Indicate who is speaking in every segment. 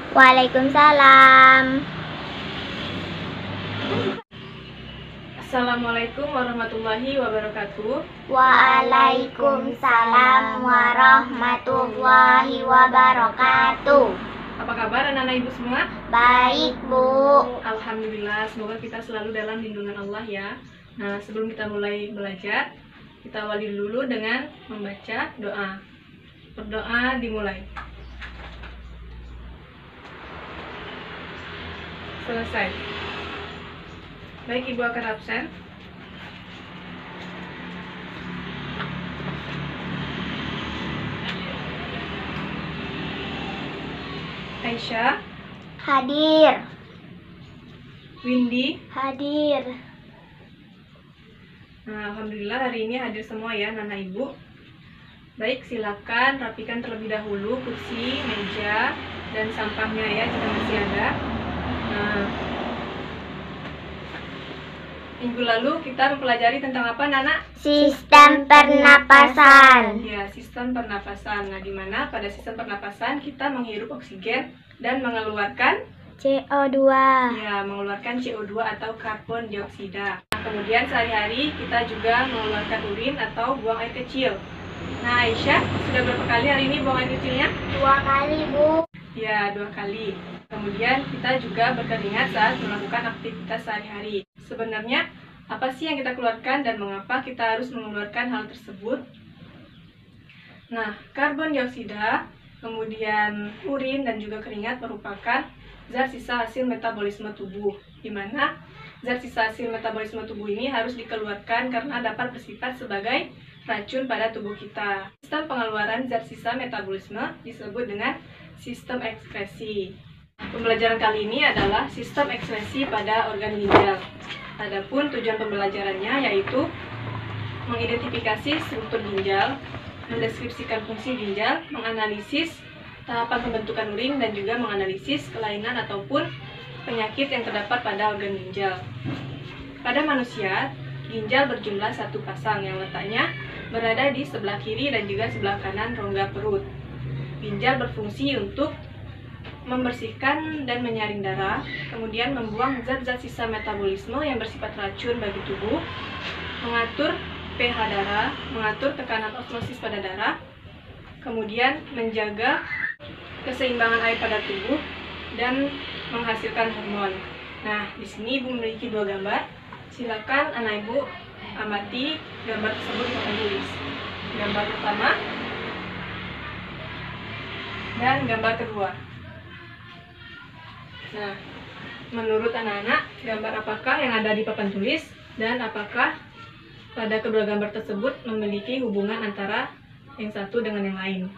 Speaker 1: Waalaikumsalam.
Speaker 2: Assalamualaikum warahmatullahi wabarakatuh.
Speaker 1: Waalaikumsalam warahmatullahi wabarakatuh.
Speaker 2: Apa kabar anak-anak ibu semua?
Speaker 1: Baik, Bu.
Speaker 2: Alhamdulillah, semoga kita selalu dalam lindungan Allah ya. Nah, sebelum kita mulai belajar, kita awali dulu dengan membaca doa. Berdoa dimulai. Selesai. Baik, ibu akan absen. Aisyah,
Speaker 1: Hadir.
Speaker 2: Windy.
Speaker 1: Hadir.
Speaker 2: Nah, alhamdulillah hari ini hadir semua ya anak ibu. Baik, silakan rapikan terlebih dahulu kursi, meja, dan sampahnya ya jika masih ada. Nah, minggu lalu kita mempelajari tentang apa, Nana?
Speaker 1: Sistem pernapasan.
Speaker 2: Ya, sistem pernapasan. Nah, di mana pada sistem pernapasan kita menghirup oksigen dan mengeluarkan
Speaker 1: CO2.
Speaker 2: ya, mengeluarkan CO2 atau karbon dioksida. Nah, kemudian sehari-hari kita juga mengeluarkan urin atau buang air kecil. Nah, Aisyah, sudah berapa kali hari ini buang air kecilnya?
Speaker 1: 2 kali, Bu.
Speaker 2: Ya, 2 kali. Kemudian kita juga berkeringat saat melakukan aktivitas sehari-hari. Sebenarnya, apa sih yang kita keluarkan dan mengapa kita harus mengeluarkan hal tersebut? Nah, karbon dioksida, kemudian urin dan juga keringat merupakan zat sisa hasil metabolisme tubuh, di mana zat sisa hasil metabolisme tubuh ini harus dikeluarkan karena dapat bersifat sebagai racun pada tubuh kita. Sistem pengeluaran zat sisa metabolisme disebut dengan sistem ekskresi. Pembelajaran kali ini adalah sistem ekskresi pada organ ginjal. Adapun tujuan pembelajarannya yaitu mengidentifikasi struktur ginjal, mendeskripsikan fungsi ginjal, menganalisis tahapan pembentukan urin, dan juga menganalisis kelainan ataupun penyakit yang terdapat pada organ ginjal. Pada manusia, ginjal berjumlah 1 pasang yang letaknya berada di sebelah kiri dan juga sebelah kanan rongga perut. Ginjal berfungsi untuk membersihkan dan menyaring darah, kemudian membuang zat-zat sisa metabolisme yang bersifat racun bagi tubuh, mengatur pH darah, mengatur tekanan osmosis pada darah, kemudian menjaga keseimbangan air pada tubuh, dan menghasilkan hormon. Nah, di sini Ibu memiliki 2 gambar. Silakan anak Ibu amati gambar tersebut di papan tulis. Gambar pertama dan gambar kedua. Nah, menurut anak-anak, gambar apakah yang ada di papan tulis dan apakah pada kedua gambar tersebut memiliki hubungan antara yang satu dengan yang lain?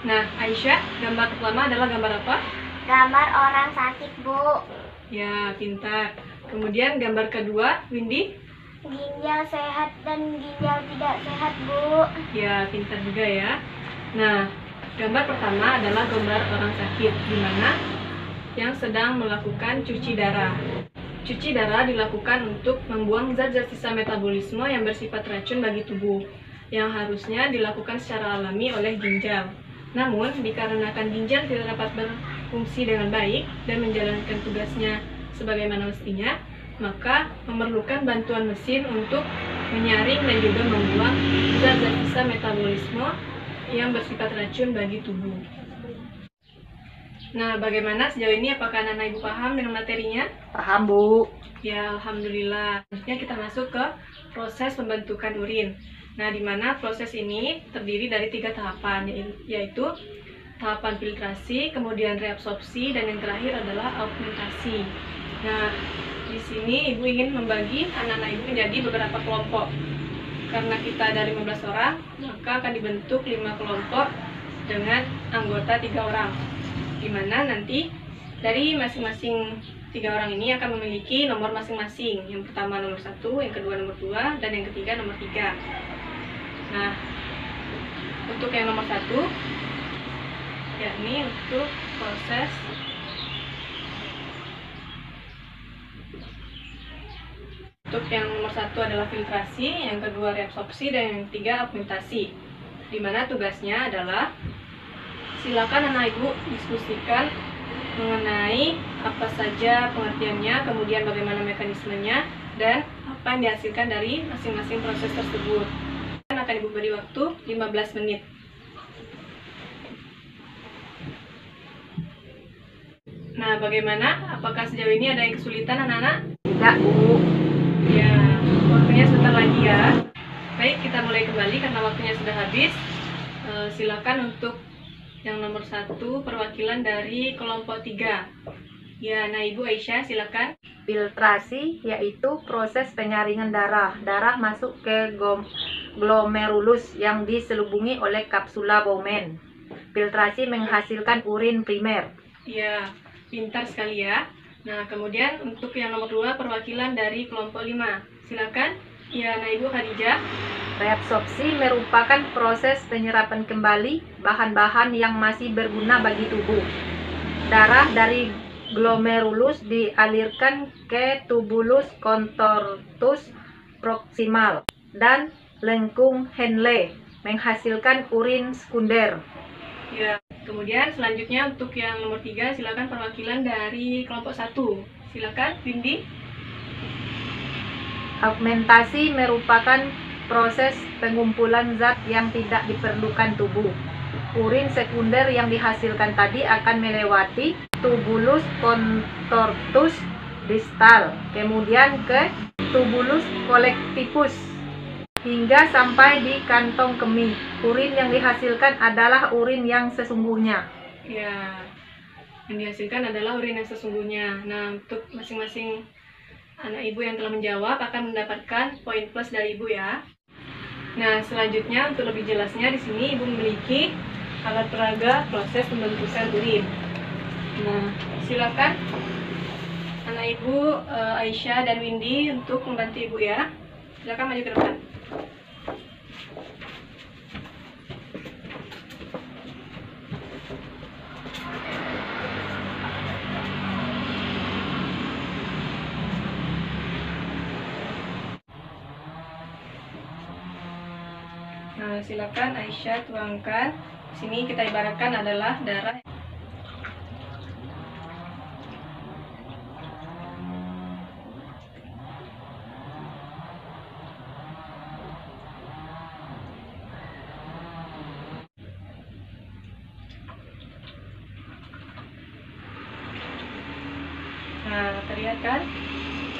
Speaker 2: Nah, Aisyah, gambar pertama adalah gambar apa?
Speaker 1: Gambar orang sakit, Bu.
Speaker 2: Ya, pintar. Kemudian gambar kedua, Windy?
Speaker 1: Ginjal sehat dan ginjal tidak sehat, Bu.
Speaker 2: Ya, pintar juga ya. Nah, gambar pertama adalah gambar orang sakit, di mana yang sedang melakukan cuci darah. Cuci darah dilakukan untuk membuang zat-zat sisa metabolisme yang bersifat racun bagi tubuh, yang harusnya dilakukan secara alami oleh ginjal. Namun, dikarenakan ginjal tidak dapat berfungsi dengan baik dan menjalankan tugasnya sebagaimana mestinya, maka memerlukan bantuan mesin untuk menyaring dan juga membuang zat-zat sisa metabolisme yang bersifat racun bagi tubuh. Nah, bagaimana sejauh ini? Apakah anak ibu paham dengan materinya?
Speaker 3: Paham, Bu.
Speaker 2: Ya, alhamdulillah. Selanjutnya kita masuk ke proses pembentukan urin. Nah, di mana proses ini terdiri dari 3 tahapan, yaitu tahapan filtrasi, kemudian reabsorpsi, dan yang terakhir adalah augmentasi. Nah, di sini ibu ingin membagi anak-anak ibu menjadi beberapa kelompok. Karena kita ada 15 orang, maka akan dibentuk 5 kelompok dengan anggota 3 orang. Di mana nanti dari masing-masing 3 orang ini akan memiliki nomor masing-masing. Yang pertama nomor 1, yang kedua nomor 2, dan yang ketiga nomor 3. Nah, untuk yang nomor 1, yakni untuk proses yang nomor 1 adalah filtrasi, yang kedua reabsorpsi, dan yang ketiga augmentasi. Di mana tugasnya adalah silakan anak ibu diskusikan mengenai apa saja pengertiannya, kemudian bagaimana mekanismenya, dan apa yang dihasilkan dari masing-masing proses tersebut. Akan ibu beri waktu 15 menit. Nah, bagaimana? Apakah sejauh ini ada yang kesulitan anak-anak?
Speaker 3: Tidak, Bu.
Speaker 2: Ya, waktunya sebentar lagi ya. Baik, kita mulai kembali karena waktunya sudah habis. Silakan untuk yang nomor 1, perwakilan dari kelompok 3. Ya, nah Ibu Aisyah silakan.
Speaker 3: Filtrasi yaitu proses penyaringan darah. Darah masuk ke glomerulus yang diselubungi oleh kapsula Bowman. Filtrasi menghasilkan urin primer.
Speaker 2: Ya, pintar sekali ya. Nah, kemudian untuk yang nomor 2, perwakilan dari kelompok 5. Silakan. Ya, nah Ibu Khadijah.
Speaker 3: Reabsorpsi merupakan proses penyerapan kembali bahan-bahan yang masih berguna bagi tubuh. Darah dari glomerulus dialirkan ke tubulus contortus proximal dan lengkung Henle menghasilkan urin sekunder.
Speaker 2: Ya, kemudian selanjutnya untuk yang nomor 3, silakan perwakilan dari kelompok 1. Silakan, Windy.
Speaker 3: Augmentasi merupakan proses pengumpulan zat yang tidak diperlukan tubuh. Urin sekunder yang dihasilkan tadi akan melewati tubulus contortus distal, kemudian ke tubulus collectivus, hingga sampai di kantong kemih. Urin yang dihasilkan adalah urin yang sesungguhnya.
Speaker 2: Ya, yang dihasilkan adalah urin yang sesungguhnya. Nah, untuk masing-masing anak ibu yang telah menjawab akan mendapatkan poin plus dari ibu ya. Nah, selanjutnya untuk lebih jelasnya di sini ibu memiliki alat peraga proses pembentukan urin. Nah, silakan anak ibu Aisyah dan Windy untuk membantu ibu ya. Silakan maju ke depan. Nah, silakan Aisyah tuangkan. Di sini kita ibaratkan adalah darah. Nah, terlihat kan?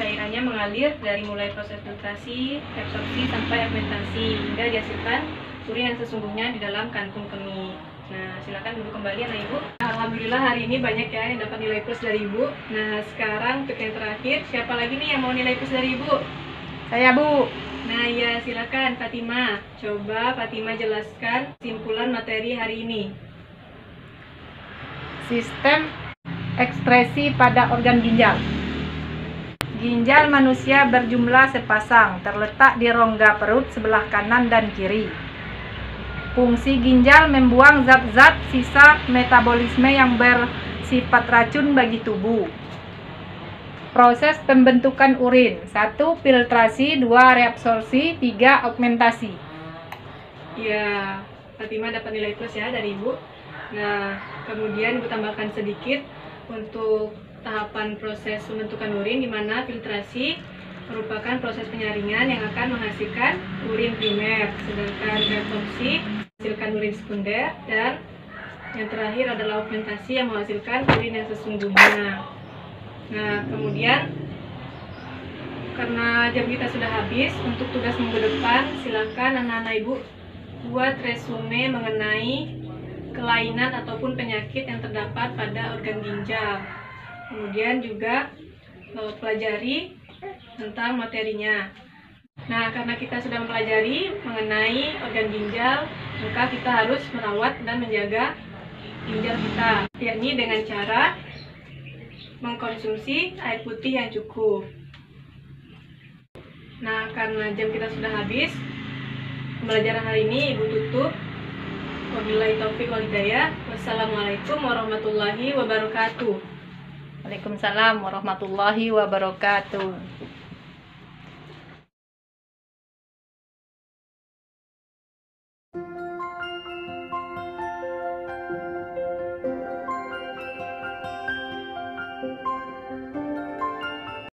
Speaker 2: Cairannya mengalir dari mulai proses filtrasi, reabsorpsi, sampai augmentasi hingga dihasilkan urin yang sesungguhnya di dalam kantung kemih. Nah, silakan duduk kembali anak ibu. Alhamdulillah hari ini banyak ya yang dapat nilai plus dari ibu. Nah, sekarang untuk yang terakhir, siapa lagi nih yang mau nilai plus dari ibu?
Speaker 3: Saya, Bu.
Speaker 2: Nah, ya silakan Fatima. Coba Fatima jelaskan kesimpulan materi hari ini.
Speaker 3: Sistem ekskresi pada organ ginjal. Ginjal manusia berjumlah sepasang, terletak di rongga perut sebelah kanan dan kiri. Fungsi ginjal membuang zat-zat sisa metabolisme yang bersifat racun bagi tubuh. Proses pembentukan urin: 1. Filtrasi, 2. Reabsorpsi, 3. Augmentasi.
Speaker 2: Ya, Fatima dapat nilai plus ya dari ibu. Nah, kemudian ibu tambahkan sedikit untuk tahapan proses pembentukan urin, di mana filtrasi merupakan proses penyaringan yang akan menghasilkan urin primer, sedangkan reabsorpsi menghasilkan urin sekunder, dan yang terakhir adalah augmentasi yang menghasilkan urin yang sesungguhnya. Nah, kemudian karena jam kita sudah habis, untuk tugas minggu depan silakan anak-anak ibu buat resume mengenai kelainan ataupun penyakit yang terdapat pada organ ginjal. Kemudian juga pelajari tentang materinya. Nah, karena kita sudah mempelajari mengenai organ ginjal, maka kita harus merawat dan menjaga ginjal kita, yakni dengan cara mengkonsumsi air putih yang cukup. Nah, karena jam kita sudah habis, pembelajaran hari ini ibu tutup. Wabillahi taufiq wal hidayah. Wassalamualaikum warahmatullahi wabarakatuh.
Speaker 3: Waalaikumsalam warahmatullahi wabarakatuh.